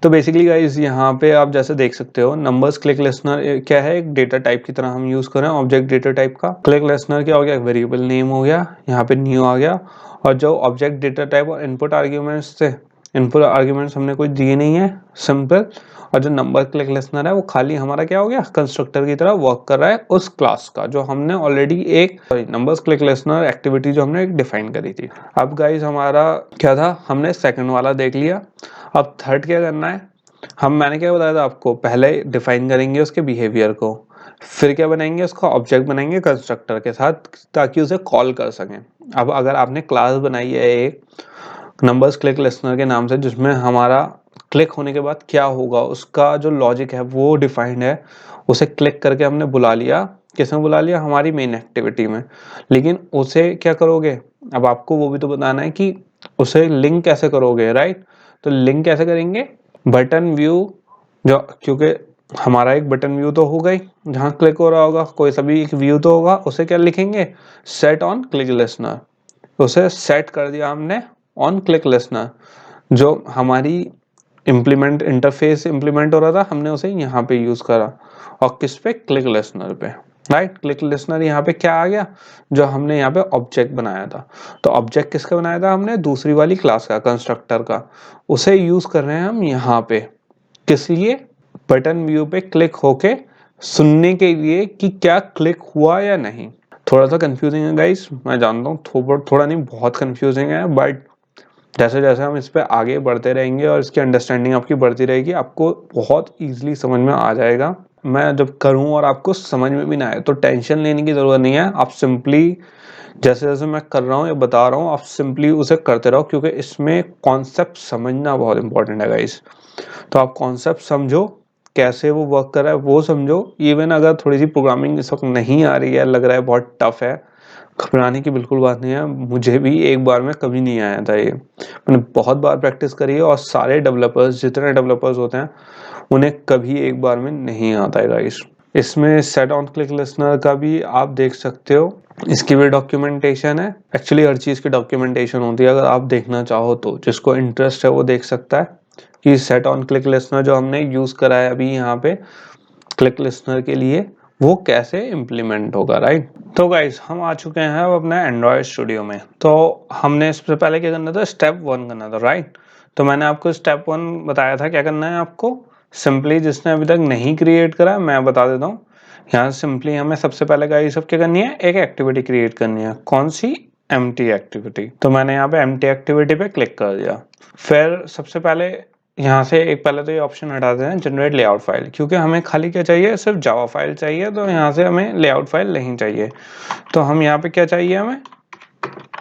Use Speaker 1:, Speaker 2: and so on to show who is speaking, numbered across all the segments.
Speaker 1: तो basically guys यहाँ पे आप जैसे देख सकते हो नंबर्स क्लिक लिसनर क्या है, एक डेटा टाइप की तरह हम यूज कर रहे हैं, ऑब्जेक्ट डेटा टाइप का। क्लिक लिसनर क्या हो गया, वेरिएबल नेम हो गया, यहाँ पे न्यू आ गया, और जो ऑब्जेक्ट डेटा टाइप और इनपुट आर्ग्यूमेंट्स थे, इनपुट आर्ग्यूमेंट्स हमने कोई दिए नहीं है, सिंपल। और जो नंबर क्लिक लिसनर है वो खाली हमारा क्या हो गया, कंस्ट्रक्टर की तरह वर्क कर रहा है उस क्लास का जो हमने ऑलरेडी एक नंबर्स क्लिक लिसनर एक्टिविटी जो हमने एक डिफाइन करी थी। अब गाइस हमारा क्या था, हमने सेकंड वाला देख लिया। अब थर्ड क्या करना है, मैंने क्या बताया था आपको, पहले डिफाइन करेंगे उसके बिहेवियर को, फिर क्या बनाएंगे, उसका ऑब्जेक्ट बनाएंगे कंस्ट्रक्टर के साथ ताकि उसे कॉल कर सकें। अब अगर आपने क्लास बनाई है एक नंबर्स क्लिक लिसनर के नाम से, जिसमें हमारा क्लिक होने के बाद क्या होगा उसका जो लॉजिक है वो डिफाइंड है, उसे क्लिक करके हमने बुला लिया, किसमें बुला लिया, हमारी मेन एक्टिविटी में। लेकिन उसे क्या करोगे, अब आपको वो भी तो बताना है कि उसे लिंक कैसे करोगे, राइट। तो लिंक कैसे करेंगे, बटन व्यू, जो क्योंकि हमारा एक बटन व्यू तो होगा ही जहाँ क्लिक हो रहा होगा, कोई सा भी एक व्यू तो होगा, उसे क्या लिखेंगे, सेट ऑन क्लिक लिसनर। उसे सेट कर दिया हमने ऑन क्लिक लिसनर, जो हमारी इम्प्लीमेंट इंटरफेस इम्प्लीमेंट हो रहा था, हमने उसे यहाँ पे यूज करा, और किस पे, क्लिक लिसनर पे, राइट। क्लिक लिसनर यहाँ पे क्या आ गया, जो हमने यहाँ पे ऑब्जेक्ट बनाया था। तो ऑब्जेक्ट किसका बनाया था हमने, दूसरी वाली क्लास का, कंस्ट्रक्टर का, उसे यूज कर रहे हैं हम यहाँ पे, किस लिए, बटन व्यू पे क्लिक होके सुनने के लिए कि क्या क्लिक हुआ या नहीं। थोड़ा सा कंफ्यूजिंग है गाइस, मैं जानता हूँ, थोड़ा नहीं बहुत कंफ्यूजिंग है, बट जैसे जैसे हम इस पे आगे बढ़ते रहेंगे और इसकी अंडरस्टैंडिंग आपकी बढ़ती रहेगी, आपको बहुत इजीली समझ में आ जाएगा। मैं जब करूँ और आपको समझ में भी ना आए तो टेंशन लेने की ज़रूरत नहीं है, आप सिंपली जैसे जैसे मैं कर रहा हूँ या बता रहा हूँ, आप सिंपली उसे करते रहो, क्योंकि इसमें कॉन्सेप्ट समझना बहुत इंपॉर्टेंट है गाइस। तो आप कॉन्सेप्ट समझो, कैसे वो वर्क कर रहा है वो समझो। इवन अगर थोड़ी सी प्रोग्रामिंग इस वक्त नहीं आ रही है, लग रहा है बहुत टफ है, घबराने की बिल्कुल बात नहीं है। मुझे भी एक बार में कभी नहीं आया था ये, मैंने बहुत बार प्रैक्टिस करी है, और सारे डेवलपर्स, जितने डेवलपर्स होते हैं, उन्हें कभी एक बार में नहीं आता है गाइस। इसमें सेट ऑन क्लिक लिसनर का भी आप देख सकते हो, इसकी भी डॉक्यूमेंटेशन है। एक्चुअली हर चीज़ की डॉक्यूमेंटेशन होती है, अगर आप देखना चाहो तो जिसको इंटरेस्ट है वो देख सकता है कि सेट ऑन क्लिक लिसनर जो हमने यूज़ करा है अभी यहाँ पे क्लिक लिसनर के लिए, वो कैसे इम्प्लीमेंट होगा, राइट। तो गाइस हम आ चुके हैं अब अपने एंड्रॉयड स्टूडियो में। तो हमने इससे पहले क्या करना था, स्टेप 1 करना था, राइट। तो मैंने आपको स्टेप 1 बताया था क्या करना है आपको। सिंपली जिसने अभी तक नहीं क्रिएट करा मैं बता देता हूँ, यहाँ सिंपली हमें सबसे पहले गाइस सब क्या करनी है, एक एक्टिविटी क्रिएट करनी है। कौन सी, एम्प्टी एक्टिविटी। तो मैंने यहाँ पे एम्प्टी एक्टिविटी पे क्लिक कर दिया। फिर सबसे पहले यहाँ से एक पहले तो ये ऑप्शन हटा देते हैं, जनरेट लेआउट फाइल, क्योंकि हमें खाली क्या चाहिए, सिर्फ जावा फाइल चाहिए, तो यहाँ से हमें लेआउट फाइल नहीं चाहिए। तो हम यहाँ पे क्या चाहिए, हमें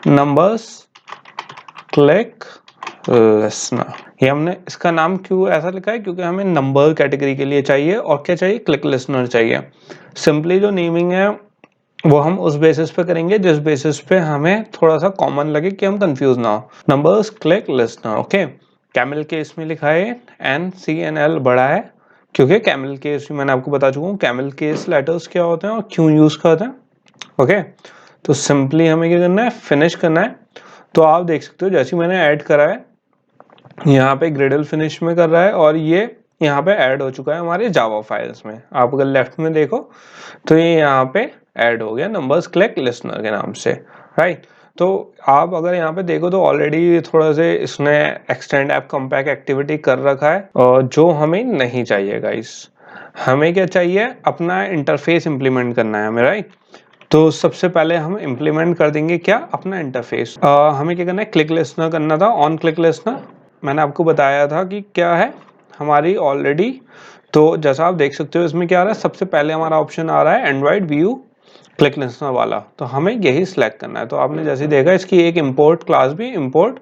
Speaker 1: नंबर्स क्लिक लिसनर। ये हमने इसका नाम क्यों ऐसा लिखा है, क्योंकि हमें नंबर कैटेगरी के लिए चाहिए, और क्या चाहिए, क्लिक लिसनर चाहिए। सिंपली जो नेमिंग है वो हम उस बेसिस पे करेंगे जिस बेसिस पे हमें थोड़ा सा कॉमन लगे, कि हम कंफ्यूज ना हो। Numbers click listener, okay. Camel case में लिखा है NCNL बड़ा है, क्योंकि कैमल केस मैंने आपको बता चुका हूँ कैमल केस लेटर्स क्या होते हैं और क्यों यूज करते हैं, ओके। तो सिंपली हमें क्या करना है, फिनिश करना है। तो आप देख सकते हो जैसे मैंने ऐड करा है, यहाँ पे ग्रेडल फिनिश में कर रहा है, और ये यहाँ पे ऐड हो चुका है हमारे जावा फाइल्स में। आप अगर लेफ्ट में देखो तो ये यहाँ पे ऐड हो गया नंबर्स क्लिक लिसनर के नाम से, राइट। तो आप अगर यहाँ पे देखो तो ऑलरेडी थोड़ा से इसने एक्सटेंड ऐप कम्पैक्ट एक्टिविटी कर रखा है, और जो हमें नहीं चाहिए गाइस। हमें क्या चाहिए, अपना इंटरफेस इंप्लीमेंट करना है हमें, राइट। तो सबसे पहले हम इंप्लीमेंट कर देंगे क्या, अपना इंटरफेस। हमें क्या करना है, क्लिक लिसनर करना था, ऑन क्लिक लिसनर। मैंने आपको बताया था कि क्या है हमारी ऑलरेडी। तो जैसा आप देख सकते हो इसमें क्या आ रहा है, सबसे पहले हमारा ऑप्शन आ रहा है एंड्रॉइड व्यू क्लिक लिसनर वाला, तो हमें यही सिलेक्ट करना है। तो आपने जैसे देखा इसकी एक इंपोर्ट क्लास भी इंपोर्ट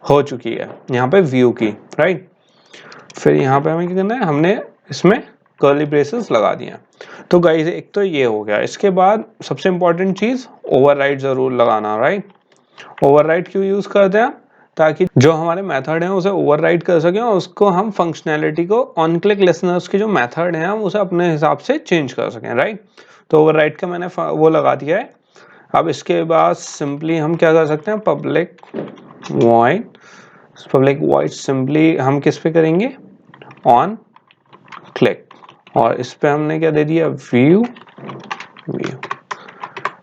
Speaker 1: हो चुकी है यहाँ पे व्यू की, राइट। फिर यहाँ पे हमें क्या करना है, हमने इसमें कर्ली ब्रेसेस लगा दिया। तो गाइस एक तो ये हो गया, इसके बाद सबसे इंपॉर्टेंट चीज ओवरराइड जरूर लगाना, राइट। ओवरराइड क्यों यूज करते हैं, ताकि जो हमारे मेथड है उसे ओवरराइड कर सकें, और उसको हम फंक्शनैलिटी को ऑन क्लिक लिसनर्स के जो मेथड है हम उसे अपने हिसाब से चेंज कर सकें, राइट। तो ओवरराइड का मैंने वो लगा दिया है। अब इसके बाद सिंपली हम क्या कर सकते हैं, पब्लिक वॉइड सिंपली हम किस पे करेंगे, ऑन क्लिक, और इस पे हमने क्या दे दिया, व्यू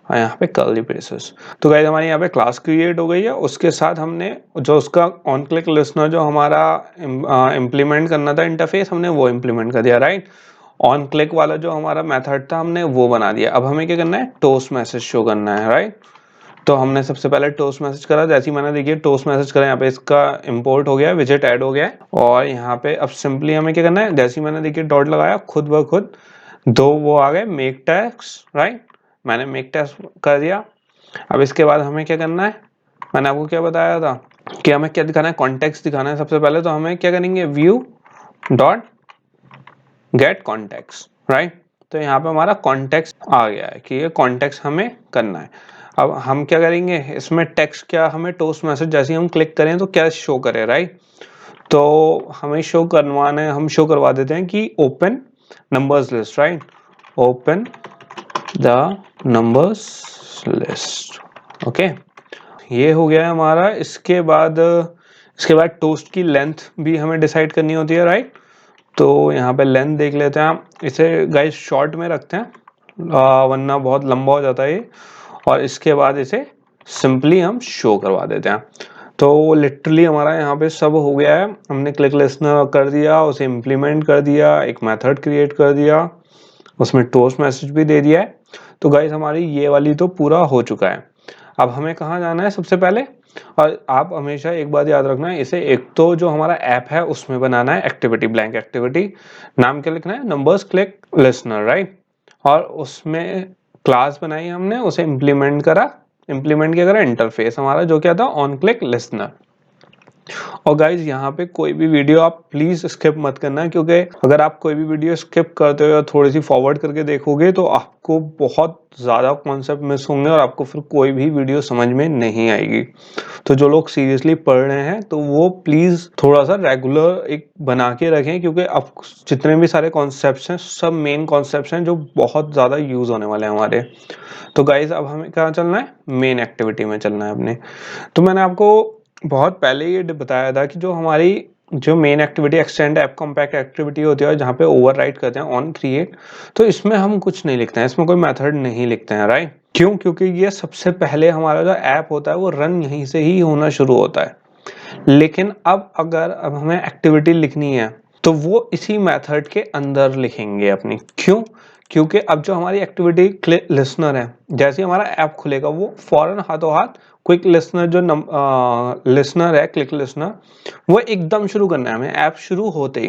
Speaker 1: और यहाँ पे कर्ली ब्रेसेस। तो गाइस हमारी यहाँ पे क्लास क्रिएट हो गई है। उसके साथ हमने जो उसका ऑन क्लिक लिस्नर जो हमारा इम्प्लीमेंट करना था इंटरफेस, हमने वो इम्प्लीमेंट कर दिया, राइट। ऑन क्लिक वाला जो हमारा मेथड था हमने वो बना दिया। अब हमें क्या करना है, टोस्ट मैसेज शो करना है, राइट। तो हमने सबसे पहले टोस्ट मैसेज करा, जैसे ही मैंने देखिए टोस्ट मैसेज करा, यहाँ पे इसका इंपोर्ट हो गया, विजेट ऐड हो गया है। और यहाँ पे अब सिंपली हमें क्या करना है, जैसे ही मैंने देखिए डॉट लगाया, खुद ब खुद दो वो आ गए मेक टैग्स, राइट। मैंने मेक टैग्स कर दिया। अब इसके बाद हमें क्या करना है, मैंने आपको क्या बताया था कि हमें क्या दिखाना है, कॉन्टेक्स्ट दिखाना है। सबसे पहले तो हमें क्या करेंगे, view dot gate context, right. तो यहाँ पे हमारा कॉन्टेक्स्ट आ गया है कि ये कॉन्टेक्स्ट हमें करना है। अब हम क्या करेंगे, इसमें टेक्स्ट क्या, हमें टोस्ट मैसेज जैसे ही हम क्लिक करें तो क्या शो करे, राइट। तो हमें शो करवाना है, हम शो करवा देते हैं कि open numbers list, right. Open the numbers list, okay. ये हो गया हमारा। इसके बाद टोस्ट की लेंथ भी हमें डिसाइड करनी होती है, राइट। तो यहाँ पे लेंथ देख लेते हैं हम, इसे गाइस शॉर्ट में रखते हैं वरना बहुत लंबा हो जाता है ये। और इसके बाद इसे सिंपली हम शो करवा देते हैं। तो लिटरली हमारा यहाँ पे सब हो गया है। हमने क्लिक लिस्नर कर दिया, उसे इम्प्लीमेंट कर दिया, एक मेथड क्रिएट कर दिया, उसमें टोस्ट मैसेज भी दे दिया है। तो गाइस हमारी ये वाली तो पूरा हो चुका है। अब हमें कहाँ जाना है सबसे पहले, और आप हमेशा एक बात याद रखना है, इसे एक तो जो हमारा ऐप है उसमें बनाना है एक्टिविटी, ब्लैंक एक्टिविटी। नाम क्या लिखना है, नंबर्स क्लिक लिस्नर, राइट। और उसमें क्लास बनाई हमने, उसे इम्प्लीमेंट करा, इम्प्लीमेंट किया करा इंटरफेस हमारा जो क्या था, ऑन क्लिक लिस्नर। और गाइज यहाँ पे कोई भी वीडियो आप प्लीज स्किप मत करना, क्योंकि अगर आप कोई भी वीडियो स्किप करते हो या थोड़ी सी फॉरवर्ड करके देखोगे तो आपको बहुत ज्यादा कॉन्सेप्ट मिस होंगे और आपको फिर कोई भी वीडियो समझ में नहीं आएगी। तो जो लोग सीरियसली पढ़ रहे हैं तो वो प्लीज थोड़ा सा रेगुलर एक बना के रखें, क्योंकि अब जितने भी सारे कॉन्सेप्ट्स हैं सब मेन कॉन्सेप्ट्स हैं जो बहुत ज्यादा यूज होने वाले हैं हमारे। तो गाइज अब हमें कहाँ चलना है, मेन एक्टिविटी में चलना है अपने। तो मैंने आपको बहुत पहले ये बताया था कि जो हमारी जो main activity extend app compact activity होती है, जहाँ पे ओवरराइट करते हैं ऑन क्रिएट, तो इसमें हम कुछ नहीं लिखते हैं, इसमें कोई मेथड नहीं लिखते हैं, राइट। क्यों, क्योंकि ये सबसे पहले हमारा जो ऐप होता है वो रन यहीं से ही होना शुरू होता है। लेकिन अब हमें एक्टिविटी लिखनी है तो वो इसी मेथड के अंदर लिखेंगे अपनी। क्यों, क्योंकि अब जो हमारी एक्टिविटी लिसनर है, जैसे हमारा ऐप खुलेगा वो फौरन हाथों हाथ क्विक लिसनर जो लिसनर है, क्लिक लिसनर, वो एकदम शुरू करना है हमें ऐप शुरू होते ही।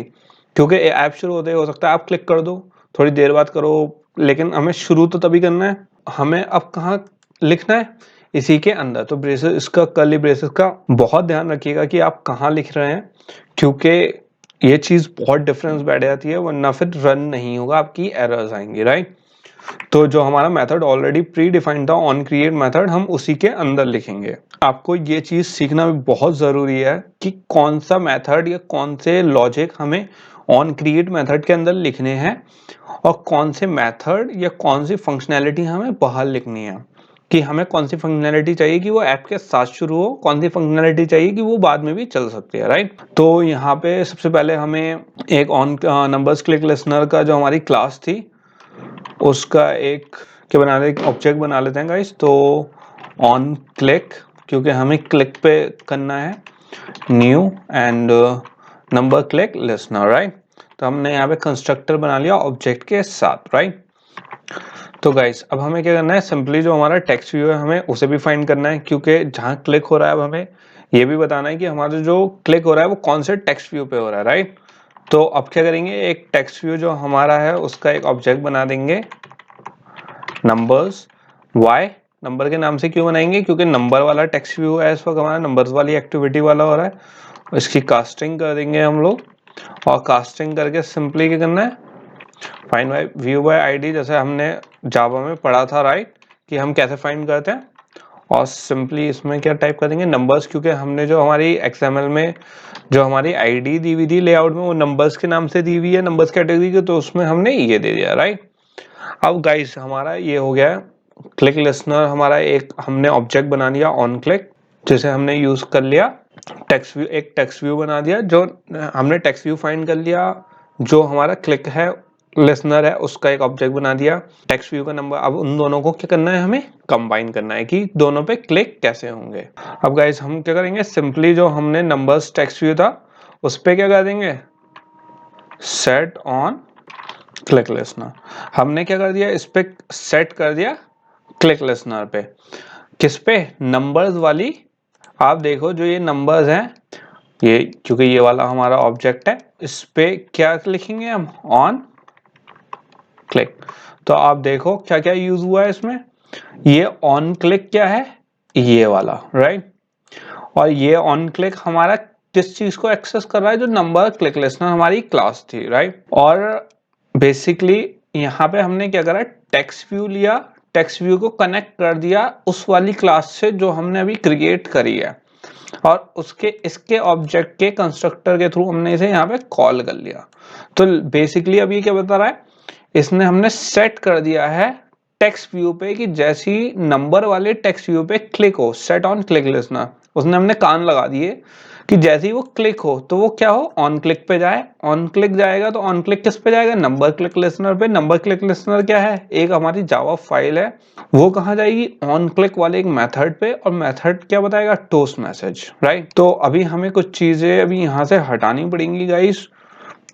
Speaker 1: क्योंकि ऐप शुरू होते ही हो सकता है आप क्लिक कर दो, थोड़ी देर बाद करो, लेकिन हमें शुरू तो तभी करना है। हमें अब कहाँ लिखना है, इसी के अंदर। तो ब्रेसेस, इसका कर्ली ब्रेसेस का बहुत ध्यान रखिएगा कि आप कहाँ लिख रहे हैं, क्योंकि ये चीज बहुत डिफरेंस बैठ जाती है, वरना फिर रन नहीं होगा, आपकी एरर्स आएंगी, राइट। तो जो हमारा मेथड ऑलरेडी प्री डिफाइंड था ऑन क्रिएट मेथड, हम उसी के अंदर लिखेंगे। आपको ये चीज सीखना भी बहुत जरूरी है कि कौन सा मेथड या कौन से लॉजिक हमें ऑन क्रिएट मेथड के अंदर लिखने हैं और कौन से मेथड या कौन सी फंक्शनैलिटी हमें बाहर लिखनी है। कि हमें कौन सी फंक्शनैलिटी चाहिए कि वो ऐप के साथ शुरू हो, कौन सी फंक्शनैलिटी चाहिए कि वो बाद में भी चल सकती है, राइट। तो यहाँ पे सबसे पहले हमें एक ऑन नंबर्स क्लिक लिसनर का जो हमारी क्लास थी उसका एक क्या बना लेते, ऑब्जेक्ट बना लेते हैं गाइस। तो ऑन क्लिक, क्योंकि हमें क्लिक पे करना है, new and number click listener, right. तो हमने यहाँ पे कंस्ट्रक्टर बना लिया ऑब्जेक्ट के साथ, राइट। तो गाइस अब हमें क्या करना है, सिंपली जो हमारा टेक्स्ट व्यू है हमें उसे भी फाइंड करना है, क्योंकि जहाँ क्लिक हो रहा है अब हमें ये भी बताना है कि हमारा जो क्लिक हो रहा है वो कौन से टेक्स्ट व्यू पे हो रहा है, राइट। तो अब क्या करेंगे, एक टेक्स्ट व्यू जो हमारा है उसका एक ऑब्जेक्ट बना देंगे, नंबर्स। वाई नंबर के नाम से क्यों बनाएंगे, क्योंकि नंबर वाला टेक्स्ट व्यू है इस वक्त हमारा, नंबर्स वाली एक्टिविटी वाला हो रहा है। इसकी कास्टिंग कर देंगे हम लोग, और कास्टिंग करके सिंपली क्या करना है, find by view bye ID, जैसे हमने जावा में पढ़ा था, राइट, कि हम कैसे फाइंड करते हैं। और सिंपली इसमें क्या टाइप करेंगे, नंबर्स, क्योंकि हमने जो हमारी एक्सएमएल में जो हमारी आईडी दी हुई थी लेआउट में वो नंबर्स के नाम से दी हुई है, नंबर्स कैटेगरी के, तो उसमें हमने ये दे दिया, राइट। अब गाइस हमारा ये हो गया क्लिक लिसनर, हमारा एक हमने ऑब्जेक्ट बना लिया ऑन क्लिक। जैसे हमने यूज कर लिया टेक्स्ट व्यू, एक टेक्स्ट व्यू बना दिया, जो हमने टेक्स्ट व्यू फाइंड कर लिया, जो हमारा क्लिक है लिसनर है उसका एक ऑब्जेक्ट बना दिया, टेक्स्ट व्यू का नंबर। अब उन दोनों को क्या करना है, हमें कंबाइन करना है कि दोनों पे क्लिक कैसे होंगे। अब गाइस हम क्या करेंगे, सिंपली जो हमने नंबर्स टेक्स्ट व्यू था उस पे क्या कर देंगे, सेट ऑन क्लिक लिसनर। हमने क्या कर दिया, इस पे सेट कर दिया क्लिक लिसनर पे, किस पे, नंबर्स वाली। आप देखो जो ये नंबर्स हैं, ये क्योंकि ये वाला हमारा ऑब्जेक्ट है, इस पे क्या लिखेंगे हम, ऑन क्लिक। तो आप देखो क्या क्या यूज हुआ है इसमें, ये ऑन क्लिक क्या है, ये वाला, राइट। और ये ऑन क्लिक हमारा किस चीज को एक्सेस कर रहा है, जो नंबर क्लिक लिसनर हमारी क्लास थी, राइट। और बेसिकली यहाँ पे हमने क्या करा, टेक्स्ट व्यू लिया, टेक्स्ट व्यू को कनेक्ट कर दिया उस वाली क्लास से जो हमने अभी क्रिएट करी है, और उसके इसके ऑब्जेक्ट के कंस्ट्रक्टर के थ्रू हमने इसे यहाँ पे कॉल कर लिया। तो बेसिकली अब ये क्या बता रहा है, इसने हमने सेट कर दिया है टेक्स्ट व्यू पे कि जैसी नंबर वाले टेक्स्ट व्यू पे क्लिक हो, सेट ऑन क्लिक लिसनर, उसने हमने कान लगा दिए कि जैसे ही वो क्लिक हो तो वो क्या हो, ऑन क्लिक पे जाए। ऑन क्लिक जाएगा तो ऑन क्लिक किस पे जाएगा, नंबर क्लिक लिसनर पे। नंबर क्लिक लिसनर क्या है, एक हमारी जावा फाइल है, वो कहाँ जाएगी, ऑन क्लिक वाले एक मेथड पे, और मेथड क्या बताएगा, टोस्ट मैसेज, राइट। तो अभी हमें कुछ चीजें अभी यहाँ से हटानी पड़ेंगी गाइस।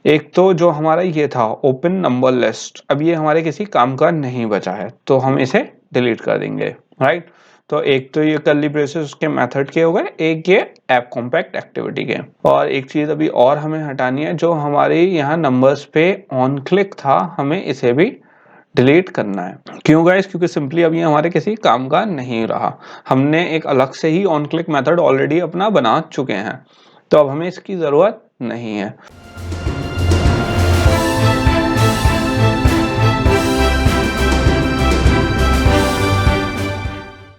Speaker 1: एक तो जो हमारा ये था ओपन नंबर लिस्ट, अब ये हमारे किसी काम का नहीं बचा है, तो हम इसे डिलीट कर देंगे, राइट। तो एक तो ये कर्ली ब्रेसेस उसके मेथड के हो गए, एक ये ऐप कॉम्पैक्ट एक्टिविटी के। और एक चीज अभी और हमें हटानी है, जो हमारे यहाँ नंबर्स पे ऑन क्लिक था, हमें इसे भी डिलीट करना है। क्यों गाइस, क्योंकि सिंपली अभी हमारे किसी काम का नहीं रहा, हमने एक अलग से ही ऑन क्लिक मेथड ऑलरेडी अपना बना चुके हैं, तो अब हमें इसकी जरूरत नहीं है।